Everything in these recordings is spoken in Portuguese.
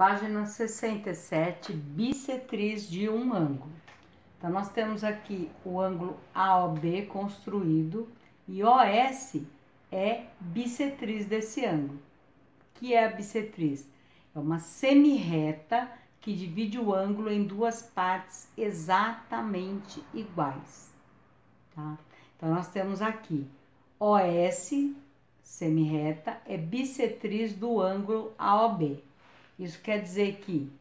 Página 67, bissetriz de um ângulo. Então, nós temos aqui o ângulo AOB construído e OS é bissetriz desse ângulo. O que é a bissetriz? É uma semirreta que divide o ângulo em duas partes exatamente iguais. Tá? Então, nós temos aqui OS, semirreta, é bissetriz do ângulo AOB. Isso quer dizer que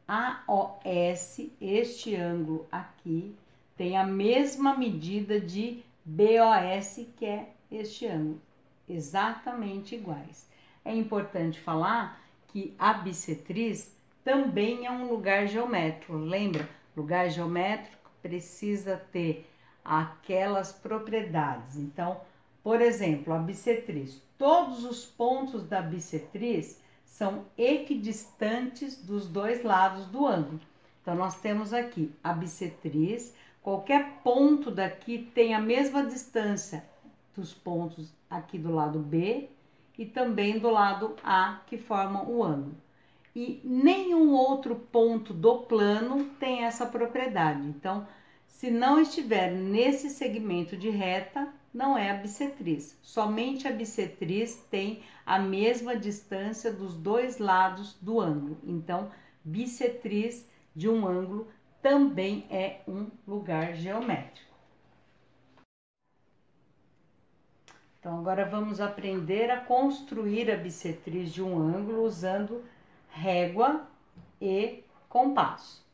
AOS, este ângulo aqui, tem a mesma medida de BOS, que é este ângulo, exatamente iguais. É importante falar que a bissetriz também é um lugar geométrico, lembra? Lugar geométrico precisa ter aquelas propriedades. Então, por exemplo, a bissetriz, todos os pontos da bissetriz são equidistantes dos dois lados do ângulo. Então, nós temos aqui a bissetriz, qualquer ponto daqui tem a mesma distância dos pontos aqui do lado B e também do lado A, que formam o ângulo. E nenhum outro ponto do plano tem essa propriedade. Então, se não estiver nesse segmento de reta, não é a bissetriz. Somente a bissetriz tem a mesma distância dos dois lados do ângulo. Então, bissetriz de um ângulo também é um lugar geométrico. Então, agora vamos aprender a construir a bissetriz de um ângulo usando régua e compasso.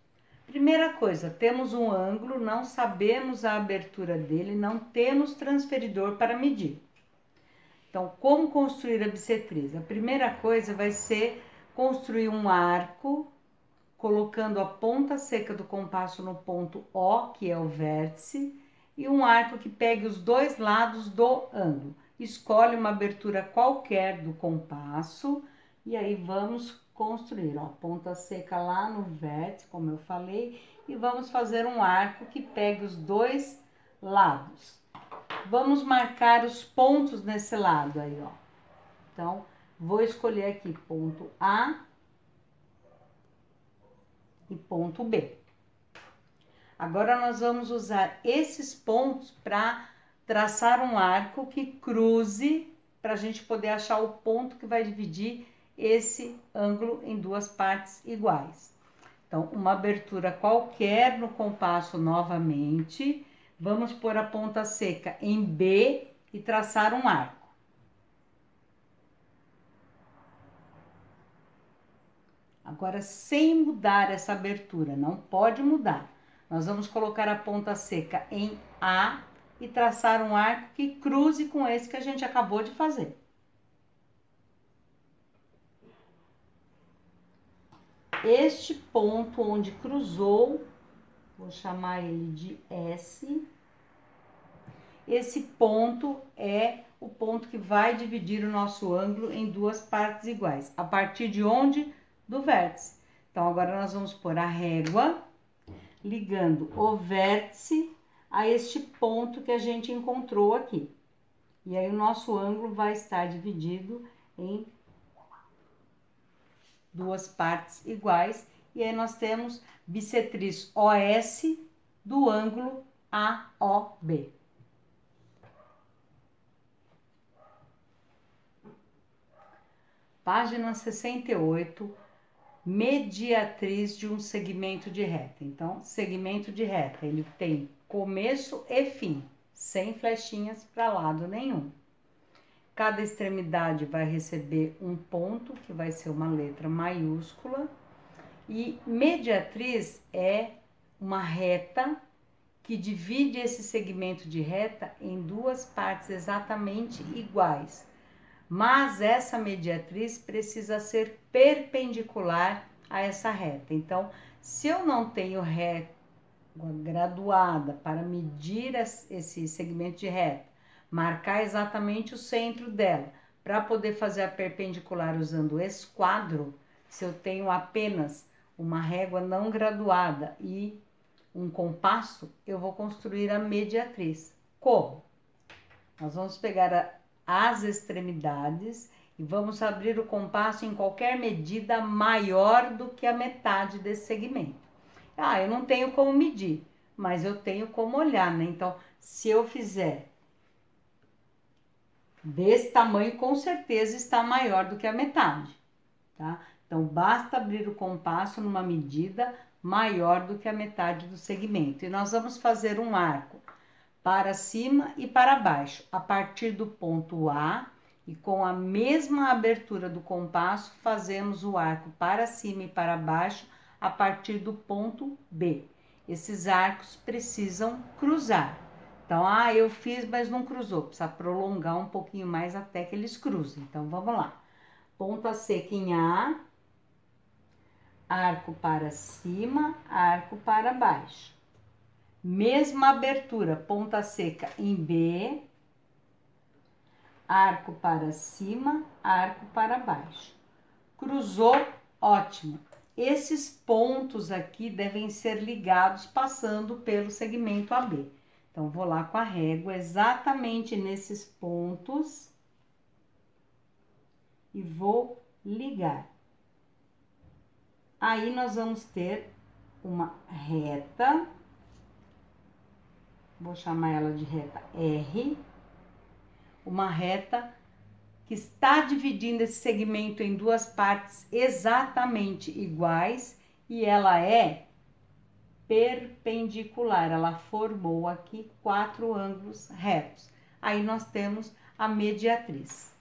Primeira coisa, temos um ângulo, não sabemos a abertura dele, não temos transferidor para medir. Então, como construir a bissetriz? A primeira coisa vai ser construir um arco, colocando a ponta seca do compasso no ponto O, que é o vértice, e um arco que pegue os dois lados do ângulo. Escolhe uma abertura qualquer do compasso e aí vamos construir, ó, ponta seca lá no vértice, como eu falei, e vamos fazer um arco que pegue os dois lados. Vamos marcar os pontos nesse lado aí, ó. Então, vou escolher aqui ponto A e ponto B. Agora, nós vamos usar esses pontos para traçar um arco que cruze, para a gente poder achar o ponto que vai dividir esse ângulo em duas partes iguais. Então, uma abertura qualquer no compasso novamente, vamos pôr a ponta seca em B e traçar um arco. Agora, sem mudar essa abertura, não pode mudar. Nós vamos colocar a ponta seca em A e traçar um arco que cruze com esse que a gente acabou de fazer. Este ponto onde cruzou, vou chamar ele de S. Esse ponto é o ponto que vai dividir o nosso ângulo em duas partes iguais. A partir de onde? Do vértice. Então, agora nós vamos pôr a régua, ligando o vértice a este ponto que a gente encontrou aqui. E aí, o nosso ângulo vai estar dividido em duas partes iguais, e aí nós temos bissetriz OS do ângulo AOB. Página 68, mediatriz de um segmento de reta. Então, segmento de reta, ele tem começo e fim, sem flechinhas para lado nenhum. Cada extremidade vai receber um ponto, que vai ser uma letra maiúscula. E mediatriz é uma reta que divide esse segmento de reta em duas partes exatamente iguais. Mas essa mediatriz precisa ser perpendicular a essa reta. Então, se eu não tenho régua graduada para medir esse segmento de reta, marcar exatamente o centro dela, para poder fazer a perpendicular usando o esquadro, se eu tenho apenas uma régua não graduada e um compasso, eu vou construir a mediatriz. Como? Nós vamos pegar as extremidades E vamos abrir o compasso em qualquer medida maior do que a metade desse segmento. Ah, eu não tenho como medir, mas eu tenho como olhar, né? Então, se eu fizer desse tamanho, com certeza está maior do que a metade, tá? Então, basta abrir o compasso numa medida maior do que a metade do segmento. E nós vamos fazer um arco para cima e para baixo, a partir do ponto A, e com a mesma abertura do compasso, fazemos o arco para cima e para baixo, a partir do ponto B. Esses arcos precisam cruzar. Então, eu fiz, mas não cruzou. Precisa prolongar um pouquinho mais até que eles cruzem. Então, vamos lá. Ponta seca em A, arco para cima, arco para baixo. Mesma abertura, ponta seca em B, arco para cima, arco para baixo. Cruzou, ótimo. Esses pontos aqui devem ser ligados passando pelo segmento AB. Então, vou lá com a régua exatamente nesses pontos e vou ligar. Aí, nós vamos ter uma reta, vou chamar ela de reta R, uma reta que está dividindo esse segmento em duas partes exatamente iguais e ela é perpendicular, ela formou aqui 4 ângulos retos. Aí nós temos a mediatriz.